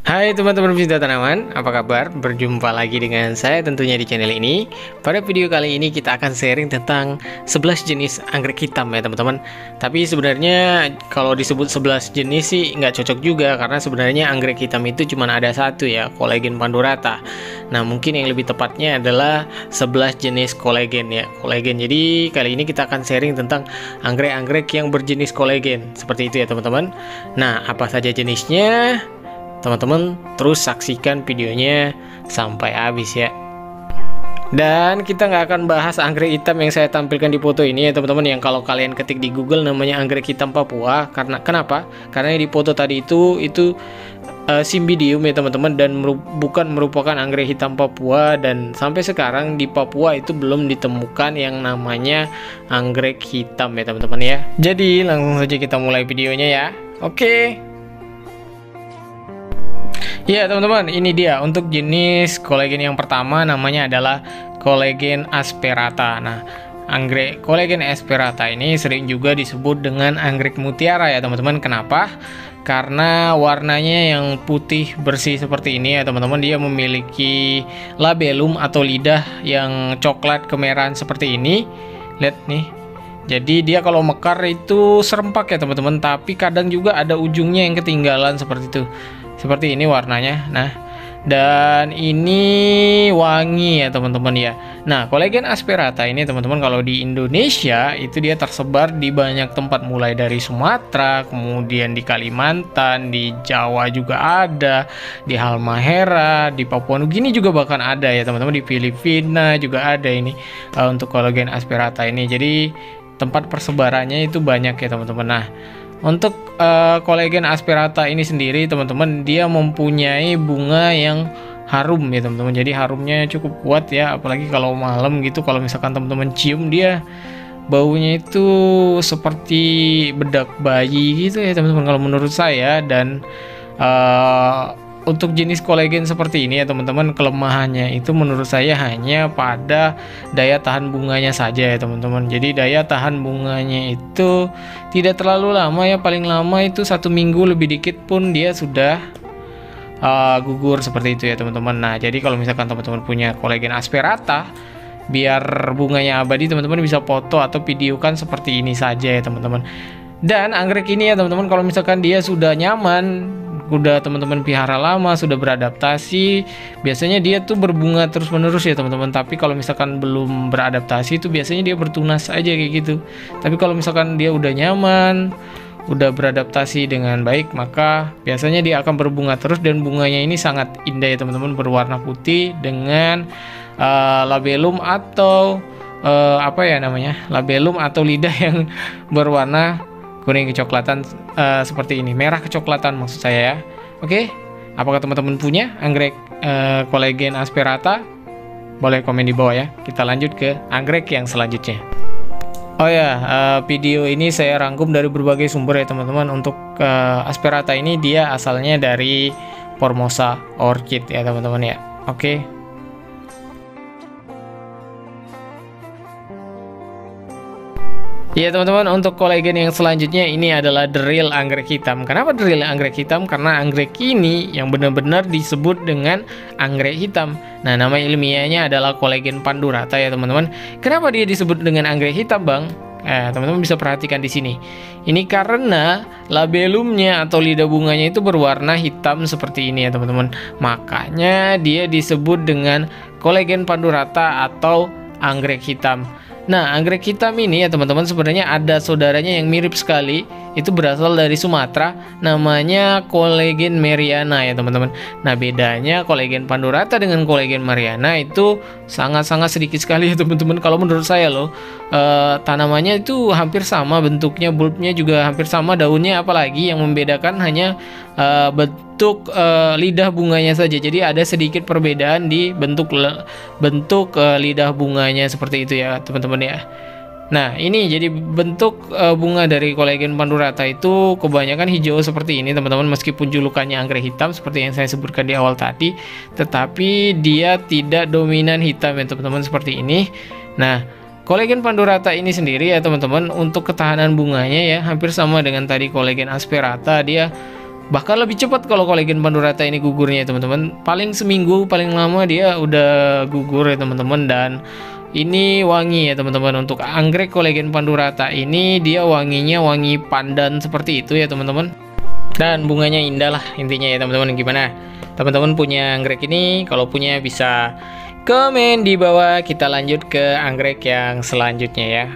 Hai teman-teman pecinta tanaman, apa kabar? Berjumpa lagi dengan saya tentunya di channel ini. Pada video kali ini kita akan sharing tentang 11 jenis anggrek hitam ya teman-teman. Tapi sebenarnya kalau disebut 11 jenis sih nggak cocok juga, karena sebenarnya anggrek hitam itu cuma ada satu ya, Collagen pandurata. Nah mungkin yang lebih tepatnya adalah 11 jenis kolagen ya, kolagen. Jadi kali ini kita akan sharing tentang anggrek-anggrek yang berjenis kolagen, seperti itu ya teman-teman. Nah apa saja jenisnya? Teman-teman terus saksikan videonya sampai habis ya. Dan kita nggak akan bahas anggrek hitam yang saya tampilkan di foto ini ya teman-teman, yang kalau kalian ketik di Google namanya anggrek hitam Papua. Kenapa? Karena di foto tadi itu Cymbidium ya teman-teman, dan bukan merupakan anggrek hitam Papua, dan sampai sekarang di Papua itu belum ditemukan yang namanya anggrek hitam ya teman-teman ya. Jadi langsung saja kita mulai videonya ya. Oke. Ya teman-teman, ini dia untuk jenis kolagen yang pertama, namanya adalah kolagen asperata. Nah, anggrek kolagen asperata ini sering juga disebut dengan anggrek mutiara ya teman-teman. Kenapa? Karena warnanya yang putih bersih seperti ini ya teman-teman. Dia memiliki labellum atau lidah yang coklat kemerahan seperti ini. Lihat nih. Jadi dia kalau mekar itu serempak ya teman-teman, tapi kadang juga ada ujungnya yang ketinggalan seperti itu. Seperti ini warnanya. Nah, dan ini wangi ya teman-teman ya. Nah, kolagen asperata ini teman-teman kalau di Indonesia itu dia tersebar di banyak tempat, mulai dari Sumatera, kemudian di Kalimantan, di Jawa juga ada, di Halmahera, di Papua Nugini juga bahkan ada ya teman-teman, di Filipina juga ada ini untuk kolagen asperata ini. Jadi tempat persebarannya itu banyak ya teman-teman. Nah, untuk kolagen asperata ini sendiri teman-teman, dia mempunyai bunga yang harum ya teman-teman. Jadi harumnya cukup kuat ya, apalagi kalau malam gitu, kalau misalkan teman-teman cium, dia baunya itu seperti bedak bayi gitu ya teman-teman kalau menurut saya. Dan untuk jenis kolagen seperti ini ya teman-teman, kelemahannya itu menurut saya hanya pada daya tahan bunganya saja ya teman-teman. Jadi daya tahan bunganya itu tidak terlalu lama ya, paling lama itu 1 minggu, lebih dikit pun dia sudah gugur seperti itu ya teman-teman. Nah jadi kalau misalkan teman-teman punya kolagen asperata, biar bunganya abadi, teman-teman bisa foto atau videokan seperti ini saja ya teman-teman. Dan anggrek ini ya teman-teman, kalau misalkan dia sudah nyaman, udah teman-teman pelihara lama, sudah beradaptasi, biasanya dia tuh berbunga terus-menerus ya teman-teman. Tapi kalau misalkan belum beradaptasi itu biasanya dia bertunas aja kayak gitu. Tapi kalau misalkan dia udah nyaman, udah beradaptasi dengan baik, maka biasanya dia akan berbunga terus, dan bunganya ini sangat indah ya teman-teman, berwarna putih dengan labellum atau apa ya namanya, labellum atau lidah yang berwarna kuning kecoklatan seperti ini, merah kecoklatan maksud saya ya. Oke, apakah teman-teman punya anggrek kolagen asperata? Boleh komen di bawah ya. Kita lanjut ke anggrek yang selanjutnya. Oh ya, video ini saya rangkum dari berbagai sumber ya teman-teman. Untuk asperata ini dia asalnya dari Formosa Orchid ya teman-teman ya. Oke. Ya teman-teman, untuk kolagen yang selanjutnya ini adalah the real anggrek hitam. Kenapa the real anggrek hitam? Karena anggrek ini yang benar-benar disebut dengan anggrek hitam. Nah, nama ilmiahnya adalah kolagen pandurata ya teman-teman. Kenapa dia disebut dengan anggrek hitam, Bang? Teman-teman bisa perhatikan di sini. Ini karena labellumnya atau lidah bunganya itu berwarna hitam seperti ini ya teman-teman. Makanya dia disebut dengan kolagen pandurata atau anggrek hitam. Nah, anggrek hitam ini ya teman-teman sebenarnya ada saudaranya yang mirip sekali, itu berasal dari Sumatera, namanya kolagen Mariana ya teman-teman. Nah, bedanya kolagen pandurata dengan kolagen Mariana itu sangat-sangat sedikit sekali ya teman-teman. Kalau menurut saya loh, tanamannya itu hampir sama bentuknya, bulbnya juga hampir sama, daunnya apalagi yang membedakan hanya bentuk lidah bunganya saja. Jadi ada sedikit perbedaan di bentuk lidah bunganya seperti itu ya teman-teman ya. Nah ini jadi bentuk bunga dari kolagen pandurata itu kebanyakan hijau seperti ini teman-teman, meskipun julukannya anggrek hitam seperti yang saya sebutkan di awal tadi, tetapi dia tidak dominan hitam ya teman-teman seperti ini. Nah, kolagen pandurata ini sendiri ya teman-teman, untuk ketahanan bunganya ya hampir sama dengan tadi kolagen asperata. Dia Bahkan lebih cepat kalau Collagen Pandurata ini gugurnya ya teman-teman. Paling seminggu paling lama dia udah gugur ya teman-teman. Dan ini wangi ya teman-teman. Untuk anggrek Collagen Pandurata ini dia wanginya wangi pandan seperti itu ya teman-teman. Dan bunganya indah lah intinya ya teman-teman. Gimana teman-teman punya anggrek ini? Kalau punya bisa komen di bawah. Kita lanjut ke anggrek yang selanjutnya ya.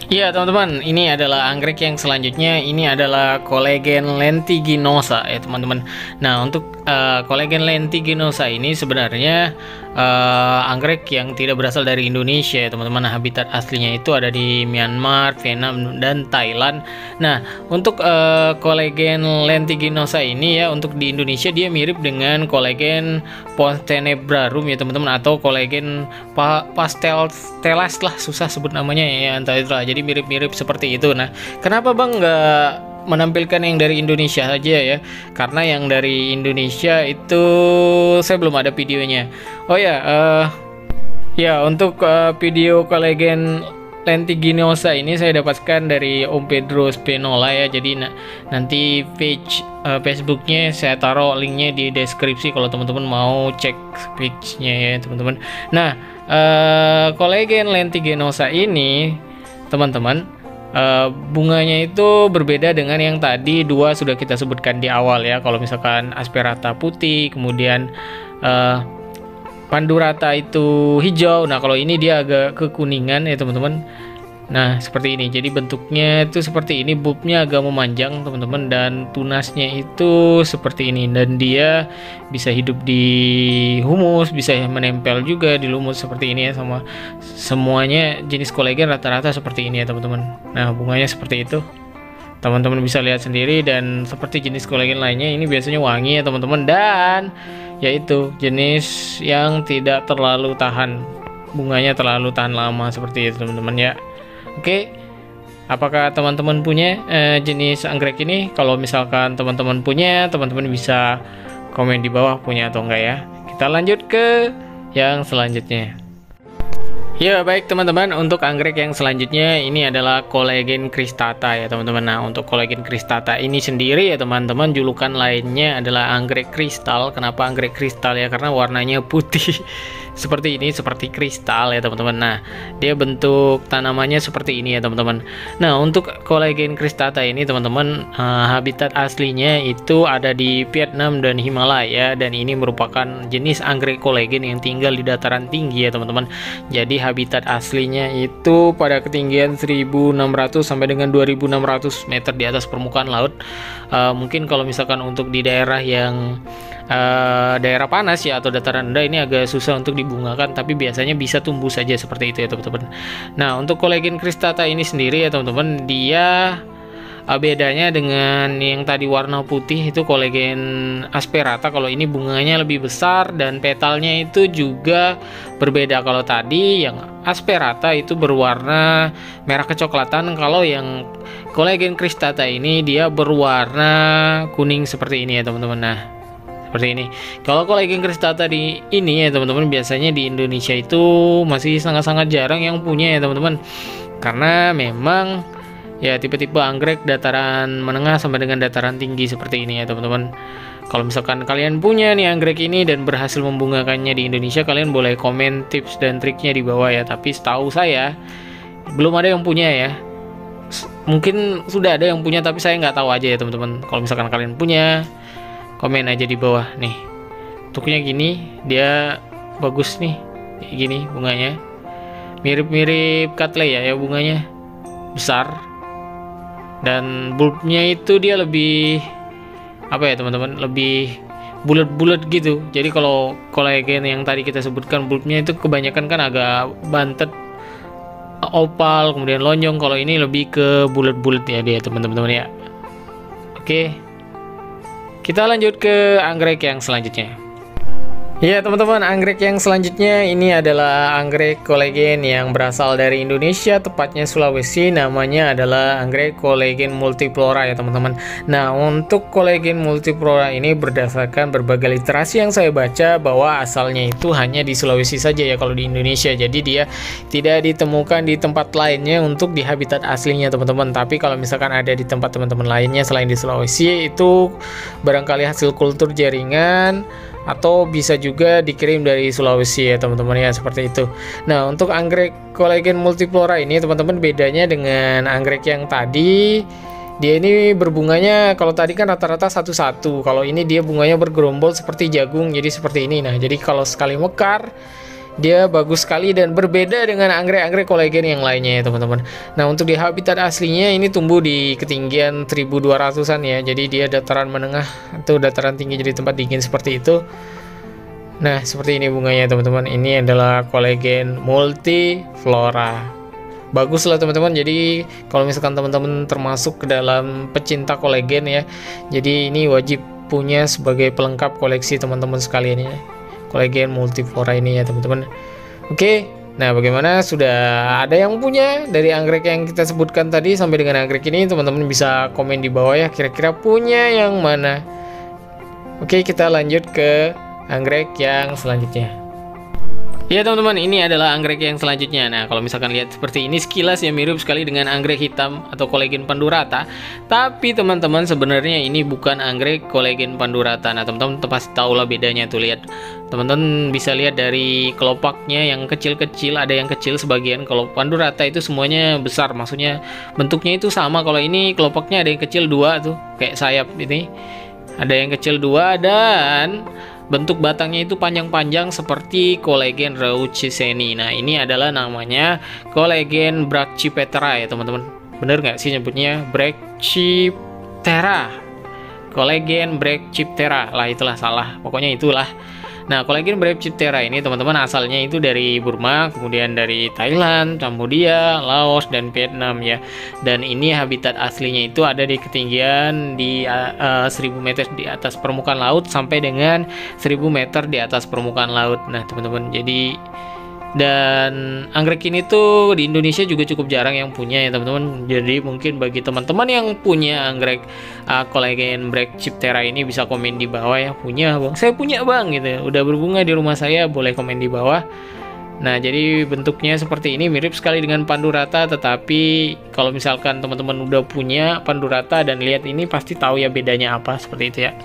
Iya teman-teman, ini adalah anggrek yang selanjutnya. Ini adalah Collagen lentiginosa ya teman-teman. Nah untuk Collagen lentiginosa ini sebenarnya anggrek yang tidak berasal dari Indonesia ya teman-teman. Nah, habitat aslinya itu ada di Myanmar, Vietnam, dan Thailand. Nah untuk Collagen lentiginosa ini ya, untuk di Indonesia dia mirip dengan Collagen pontenebrarum ya teman-teman, atau Collagen pastelas lah, susah sebut namanya ya, entah itulah. Jadi mirip-mirip seperti itu. Nah, kenapa Bang nggak menampilkan yang dari Indonesia saja ya? Karena yang dari Indonesia itu saya belum ada videonya. Oh ya, ya untuk video Collagen lentiginosa ini saya dapatkan dari Om Pedro Spinola ya. Jadi nanti page Facebooknya saya taruh linknya di deskripsi kalau teman-teman mau cek page-nya ya teman-teman. Nah, Collagen lentiginosa ini teman-teman, bunganya itu berbeda dengan yang tadi dua sudah kita sebutkan di awal ya. Kalau misalkan Asperata putih, kemudian Pandurata itu hijau. Nah kalau ini dia agak kekuningan ya teman-teman. Nah seperti ini, jadi bentuknya itu seperti ini, bulbnya agak memanjang teman-teman, dan tunasnya itu seperti ini, dan dia bisa hidup di humus, bisa menempel juga di lumut seperti ini ya. Sama semuanya jenis kolagen rata-rata seperti ini ya teman-teman. Nah bunganya seperti itu, teman-teman bisa lihat sendiri. Dan seperti jenis kolagen lainnya, ini biasanya wangi ya teman-teman, dan yaitu jenis yang tidak terlalu tahan, bunganya terlalu tahan lama seperti itu teman-teman ya. Oke, apakah teman-teman punya jenis anggrek ini? Kalau misalkan teman-teman punya, teman-teman bisa komen di bawah punya atau enggak ya. Kita lanjut ke yang selanjutnya. Ya baik teman-teman, untuk anggrek yang selanjutnya ini adalah Collagen cristata ya teman-teman. Nah untuk Collagen cristata ini sendiri ya teman-teman, julukan lainnya adalah anggrek kristal. Kenapa anggrek kristal ya? Karena warnanya putih seperti ini, seperti kristal ya teman-teman. Nah dia bentuk tanamannya seperti ini ya teman-teman. Nah untuk Collagen cristata ini teman-teman, habitat aslinya itu ada di Vietnam dan Himalaya, dan ini merupakan jenis anggrek kolagen yang tinggal di dataran tinggi ya teman-teman. Jadi habitat aslinya itu pada ketinggian 1600 sampai dengan 2600 meter di atas permukaan laut. Mungkin kalau misalkan untuk di daerah yang daerah panas ya atau dataran rendah, ini agak susah untuk dibungakan, tapi biasanya bisa tumbuh saja seperti itu ya teman-teman. Nah untuk Collagen cristata ini sendiri ya teman-teman, dia bedanya dengan yang tadi warna putih itu Collagen asperata. Kalau ini bunganya lebih besar dan petalnya itu juga berbeda. Kalau tadi yang asperata itu berwarna merah kecoklatan, kalau yang Collagen cristata ini dia berwarna kuning seperti ini ya teman-teman. Nah seperti ini. Kalau Collagen cristata di ini ya teman-teman, biasanya di Indonesia itu masih sangat-sangat jarang yang punya ya teman-teman, karena memang ya tipe-tipe anggrek dataran menengah sampai dengan dataran tinggi seperti ini ya teman-teman. Kalau misalkan kalian punya nih anggrek ini dan berhasil membungakannya di Indonesia, kalian boleh komen tips dan triknya di bawah ya. Tapi setahu saya belum ada yang punya ya. Mungkin sudah ada yang punya tapi saya nggak tahu aja ya teman-teman. Kalau misalkan kalian punya, komen aja di bawah nih. Bentuknya gini, dia bagus nih, kayak gini bunganya, mirip-mirip cattleya ya bunganya, besar. Dan bulbnya itu dia lebih apa ya teman-teman, lebih bulat-bulat gitu. Jadi kalau kolagen yang tadi kita sebutkan bulbnya itu kebanyakan kan agak bantet, opal, kemudian lonjong. Kalau ini lebih ke bulat-bulat ya dia teman-teman ya. Oke, kita lanjut ke anggrek yang selanjutnya. Ya teman-teman, anggrek yang selanjutnya ini adalah anggrek kolagen yang berasal dari Indonesia, tepatnya Sulawesi. Namanya adalah anggrek kolagen multiflora ya teman-teman. Nah, untuk kolagen multiflora ini berdasarkan berbagai literasi yang saya baca bahwa asalnya itu hanya di Sulawesi saja ya kalau di Indonesia. Jadi dia tidak ditemukan di tempat lainnya untuk di habitat aslinya teman-teman. Tapi kalau misalkan ada di tempat teman-teman lainnya selain di Sulawesi, itu barangkali hasil kultur jaringan atau bisa juga dikirim dari Sulawesi ya teman-teman ya, seperti itu. Nah, untuk anggrek kolagen multiflora ini teman-teman bedanya dengan anggrek yang tadi, dia ini berbunganya kalau tadi kan rata-rata satu-satu, kalau ini dia bunganya bergerombol seperti jagung, jadi seperti ini. Nah, jadi kalau sekali mekar dia bagus sekali dan berbeda dengan anggrek-anggrek kolagen yang lainnya ya teman-teman. Nah, untuk di habitat aslinya ini tumbuh di ketinggian 1200-an ya. Jadi dia dataran menengah atau dataran tinggi, jadi tempat dingin seperti itu. Nah, seperti ini bunganya teman-teman. Ini adalah kolagen multiflora. Bagus lah teman-teman. Jadi kalau misalkan teman-teman termasuk ke dalam pecinta kolagen ya, jadi ini wajib punya sebagai pelengkap koleksi teman-teman sekalian ya, kolagen multiflora ini ya teman-teman. Oke, nah bagaimana, sudah ada yang punya dari anggrek yang kita sebutkan tadi sampai dengan anggrek ini? Teman-teman bisa komen di bawah ya, kira-kira punya yang mana. Oke, kita lanjut ke anggrek yang selanjutnya. Ya teman-teman, ini adalah anggrek yang selanjutnya. Nah, kalau misalkan lihat seperti ini sekilas ya mirip sekali dengan anggrek hitam atau kolagen pandurata. Tapi teman-teman sebenarnya ini bukan anggrek kolagen pandurata. Nah, teman-teman pasti tahu lah bedanya tuh, lihat. Teman-teman bisa lihat dari kelopaknya yang kecil-kecil, ada yang kecil sebagian. Kalau pandurata itu semuanya besar, maksudnya bentuknya itu sama. Kalau ini kelopaknya ada yang kecil dua tuh, kayak sayap ini. Ada yang kecil dua dan bentuk batangnya itu panjang-panjang seperti kolagen rauchiseni. Nah, ini adalah namanya kolagen brachyptera ya teman-teman. Bener nggak sih nyebutnya? Brachyptera. Kolagen brachyptera lah, itulah salah. Pokoknya itulah. Nah, kolagen brachyptera ini teman-teman asalnya itu dari Burma, kemudian dari Thailand, Kambodia, Laos, dan Vietnam ya. Dan ini habitat aslinya itu ada di ketinggian di 1000 meter di atas permukaan laut sampai dengan 1000 meter di atas permukaan laut. Nah, teman-teman, jadi dan anggrek ini tuh di Indonesia juga cukup jarang yang punya ya teman-teman. Jadi mungkin bagi teman-teman yang punya anggrek kolagen brachyptera ini bisa komen di bawah ya, punya bang, saya punya bang gitu, udah berbunga di rumah saya, boleh komen di bawah. Nah, jadi bentuknya seperti ini, mirip sekali dengan pandurata, tetapi kalau misalkan teman-teman udah punya pandurata dan lihat ini pasti tahu ya bedanya apa, seperti itu ya.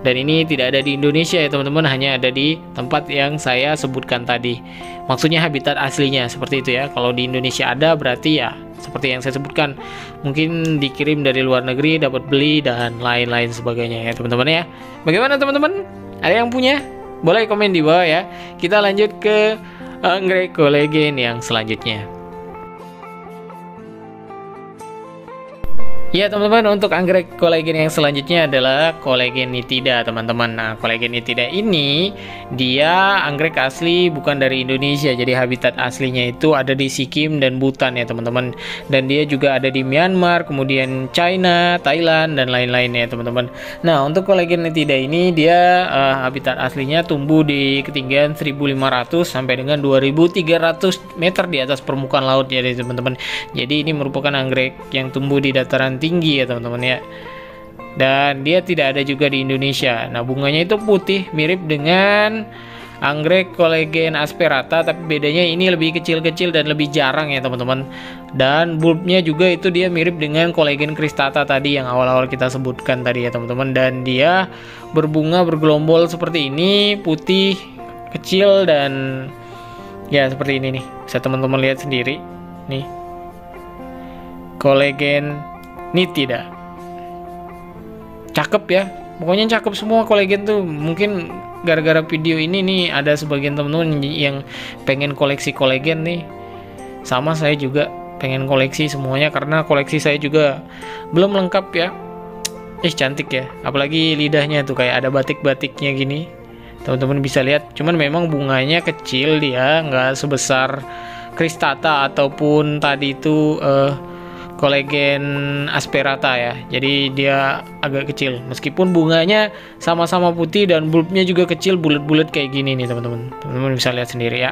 Dan ini tidak ada di Indonesia ya teman-teman, hanya ada di tempat yang saya sebutkan tadi. Maksudnya habitat aslinya seperti itu ya. Kalau di Indonesia ada berarti ya seperti yang saya sebutkan, mungkin dikirim dari luar negeri, dapat beli dan lain-lain sebagainya ya teman-teman ya. Bagaimana teman-teman? Ada yang punya? Boleh komen di bawah ya. Kita lanjut ke anggrek kolagen yang selanjutnya. Ya teman-teman, untuk anggrek kolagen yang selanjutnya adalah kolagen nitida teman-teman. Nah, kolagen nitida ini dia anggrek asli bukan dari Indonesia. Jadi habitat aslinya itu ada di Sikkim dan Bhutan ya teman-teman. Dan dia juga ada di Myanmar, kemudian China, Thailand, dan lain-lain ya teman-teman. Nah, untuk kolagen nitida ini dia habitat aslinya tumbuh di ketinggian 1500 sampai dengan 2300 meter di atas permukaan laut ya teman-teman. Jadi ini merupakan anggrek yang tumbuh di dataran tinggi ya teman-teman ya, dan dia tidak ada juga di Indonesia. Nah, bunganya itu putih mirip dengan anggrek kolagen asperata, tapi bedanya ini lebih kecil-kecil dan lebih jarang ya teman-teman. Dan bulbnya juga itu dia mirip dengan kolagen cristata tadi yang awal-awal kita sebutkan tadi ya teman-teman. Dan dia berbunga bergelombol seperti ini, putih, kecil, dan ya seperti ini nih, bisa teman-teman lihat sendiri nih, kolagen nitida. Cakep ya, pokoknya cakep semua kolagen tuh. Mungkin gara-gara video ini nih ada sebagian teman-teman yang pengen koleksi kolagen nih. Sama saya juga pengen koleksi semuanya karena koleksi saya juga belum lengkap ya. Cantik ya, apalagi lidahnya tuh kayak ada batik-batiknya gini. Teman-teman bisa lihat, cuman memang bunganya kecil, dia nggak sebesar cristata ataupun tadi itu Collegen asperata ya. Jadi dia agak kecil. Meskipun bunganya sama-sama putih dan bulbnya juga kecil, bulat-bulat kayak gini nih teman-teman. Teman-teman bisa lihat sendiri ya.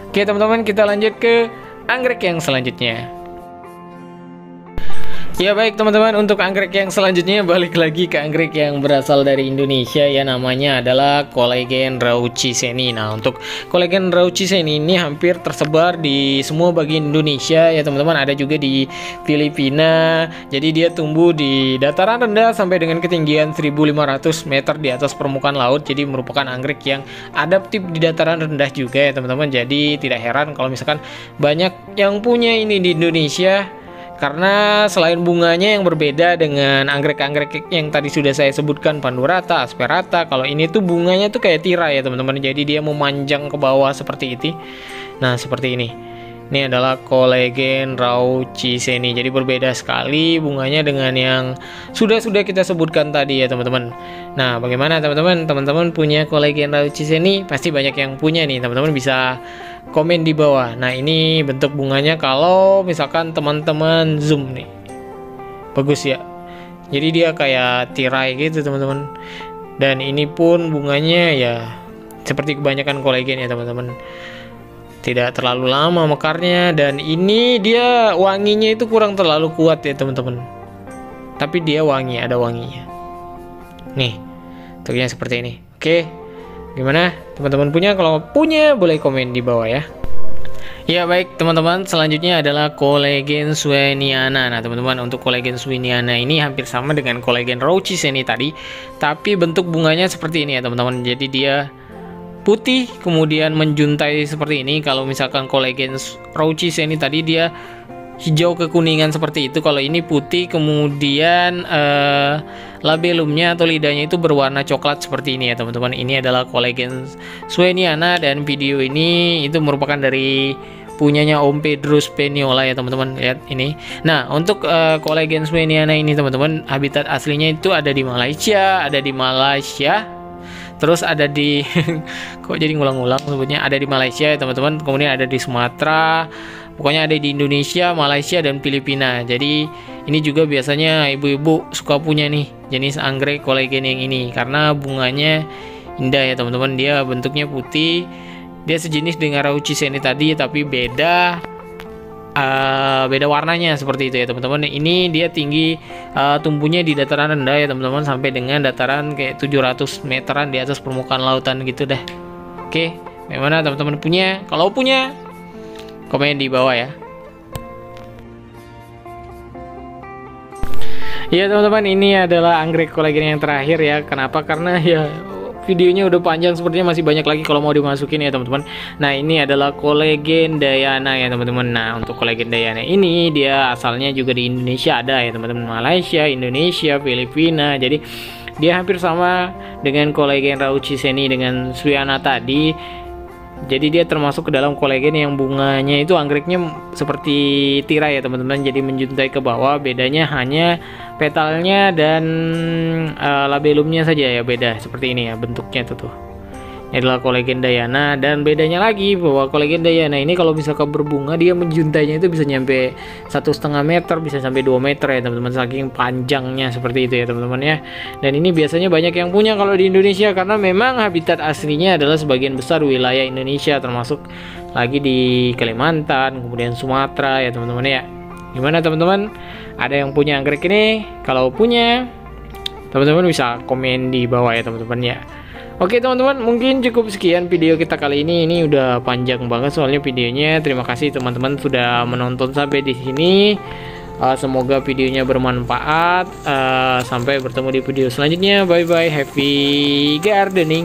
Oke teman-teman, kita lanjut ke anggrek yang selanjutnya. Ya baik teman-teman, untuk anggrek yang selanjutnya balik lagi ke anggrek yang berasal dari Indonesia ya, namanya adalah Collegen rauchiseni. Nah, untuk Collegen rauchiseni ini hampir tersebar di semua bagian Indonesia ya teman-teman, ada juga di Filipina. Jadi dia tumbuh di dataran rendah sampai dengan ketinggian 1500 meter di atas permukaan laut. Jadi merupakan anggrek yang adaptif di dataran rendah juga ya teman-teman. Jadi tidak heran kalau misalkan banyak yang punya ini di Indonesia. Karena selain bunganya yang berbeda dengan anggrek-anggrek yang tadi sudah saya sebutkan, Pandurata, Asperata, kalau ini tuh bunganya tuh kayak tirai ya teman-teman. Jadi dia memanjang ke bawah seperti itu. Nah, seperti ini. Ini adalah Collegen rauchiseni. Jadi berbeda sekali bunganya dengan yang sudah kita sebutkan tadi ya teman-teman. Nah, bagaimana teman-teman? Teman-teman punya Collegen rauchiseni? Pasti banyak yang punya nih. Teman-teman bisa komen di bawah. Nah, ini bentuk bunganya kalau misalkan teman-teman zoom nih. Bagus ya. Jadi dia kayak tirai gitu teman-teman. Dan ini pun bunganya ya seperti kebanyakan Collegen ya teman-teman. Tidak terlalu lama mekarnya, dan ini dia wanginya itu kurang terlalu kuat ya teman-teman. Tapi dia wangi, ada wanginya. Nih, bentuknya seperti ini. Oke. Gimana teman-teman punya? Kalau punya boleh komen di bawah ya. Ya baik teman-teman, selanjutnya adalah Collegen sweniana. Nah teman-teman, untuk Collegen sweniana ini hampir sama dengan Collegen rauchiseni tadi, tapi bentuk bunganya seperti ini ya teman-teman. Jadi dia putih kemudian menjuntai seperti ini. Kalau misalkan Collegen rauchiseni tadi dia hijau kekuningan seperti itu, kalau ini putih kemudian labellumnya atau lidahnya itu berwarna coklat seperti ini ya teman-teman. Ini adalah Collegen sweniana dan video ini itu merupakan dari punyanya Om Pedro Speniola ya teman-teman. Lihat ini. Nah, untuk Collegen sweniana ini teman-teman, habitat aslinya itu ada di Malaysia, terus ada di kok jadi ngulang-ngulang sebutnya, ada di Malaysia ya teman-teman, kemudian ada di Sumatera, pokoknya ada di Indonesia, Malaysia, dan Filipina. Jadi ini juga biasanya ibu-ibu suka punya nih jenis anggrek Collegen yang ini karena bunganya indah ya teman-teman. Dia bentuknya putih, dia sejenis dengan rauchiseni tadi tapi beda warnanya seperti itu ya teman-teman. Ini dia tinggi tumbuhnya di dataran rendah ya teman-teman, sampai dengan dataran kayak 700 meteran di atas permukaan lautan gitu dah. Oke, bagaimana teman-teman punya? Kalau punya, komen di bawah ya. Ya teman-teman, ini adalah anggrek Collegen yang terakhir ya. Kenapa? Karena ya videonya udah panjang, sepertinya masih banyak lagi kalau mau dimasukin ya teman-teman. Nah, ini adalah Collegen dayana ya teman-teman. Nah, untuk Collegen dayana ini dia asalnya juga di Indonesia ada ya teman-teman, Malaysia, Indonesia, Filipina. Jadi dia hampir sama dengan Collegen rauchiseni dengan sweniana tadi. Jadi dia termasuk ke dalam Collegen yang bunganya itu anggreknya seperti tirai ya teman-teman. Jadi menjuntai ke bawah, bedanya hanya petalnya dan labellumnya saja ya beda seperti ini ya bentuknya tuh. Ini adalah Collegen dayana, dan bedanya lagi bahwa Collegen dayana ini kalau misalkan berbunga dia menjuntainya itu bisa nyampe 1,5 meter, bisa sampai 2 meter ya teman-teman, saking panjangnya seperti itu ya teman-teman ya. Dan ini biasanya banyak yang punya kalau di Indonesia karena memang habitat aslinya adalah sebagian besar wilayah Indonesia, termasuk lagi di Kalimantan, kemudian Sumatera ya teman-teman ya. Gimana teman-teman? Ada yang punya anggrek ini? Kalau punya, teman-teman bisa komen di bawah ya teman-teman ya. Oke teman-teman, mungkin cukup sekian video kita kali ini. Ini udah panjang banget soalnya videonya. Terima kasih teman-teman sudah menonton sampai di sini. Semoga videonya bermanfaat. Sampai bertemu di video selanjutnya. Bye bye, happy gardening.